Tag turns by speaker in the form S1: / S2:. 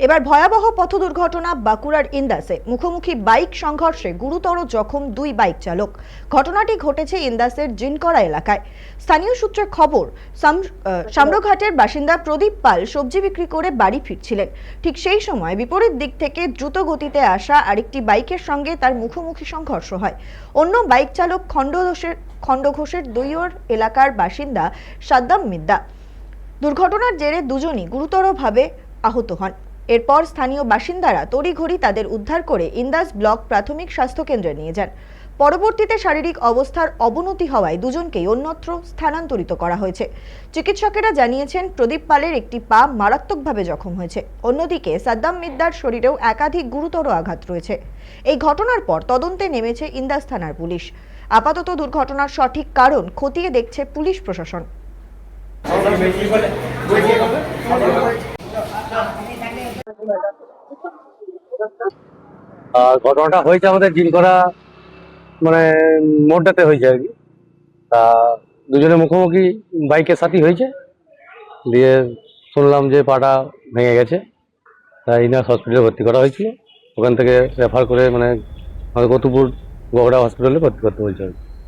S1: এবার ভয়াবহ পথ দুর্ঘটনা বাঁকুড়ার ইন্দাসে মুখোমুখি বাইক সংঘর্ষে গুরুতর জখম দুই বাইক চালক। ঘটনাটি ঘটেছে ইন্দাসের জিনকরা এলাকায়। স্থানীয় সূত্রে খবর, সামরঘাটের বাসিন্দা প্রদীপ পাল সবজি বিক্রি করে বাড়ি ফিরছিলেন। ঠিক সেই সময় বিপরীত দিক থেকে দ্রুত গতিতে আসা আরেকটি বাইকের সঙ্গে তার মুখোমুখি সংঘর্ষ হয়। অন্য বাইক চালক খণ্ডঘোষের দুইয়র এলাকার বাসিন্দা সাদ্দাম মিদ্দা। দুর্ঘটনার জেরে দুজনই গুরুতরভাবে আহত হন। এরপর স্থানীয় বাসিন্দারা তড়িঘড়ি তাদের উদ্ধার করে ইন্দাস ব্লক প্রাথমিক স্বাস্থ্য কেন্দ্রে নিয়ে যান। পরবর্তীতে শারীরিক অবস্থার অবনতি হওয়ায় দুজনকেই অন্যত্র স্থানান্তরিত করা হয়েছে। চিকিৎসকেরা জানিয়েছেন প্রদীপ পালের একটি পা মারাত্মকভাবে জখম হয়েছে। অন্যদিকে সাদ্দাম মিদ্দার শরীরেও একাধিক গুরুতর আঘাত রয়েছে। এই ঘটনার পর তদন্তে নেমেছে ইন্দাস থানার পুলিশ। আপাতত দুর্ঘটনার সঠিক কারণ খতিয়ে দেখছে পুলিশ প্রশাসন।
S2: ঘটনাটা হয়েছে আমাদের জিনকরা মানে মোড়টাতে হয়েছে আর কি। তা দুজনে মুখোমুখি বাইকের সাথে হয়েছে, দিয়ে শুনলাম যে পাটা ভেঙে গেছে। তাই ইনাস হসপিটালে ভর্তি করা হয়েছিল। ওখান থেকে রেফার করে মানে আমাদের কতুপুর গড়া হসপিটালে ভর্তি করতে বলছে।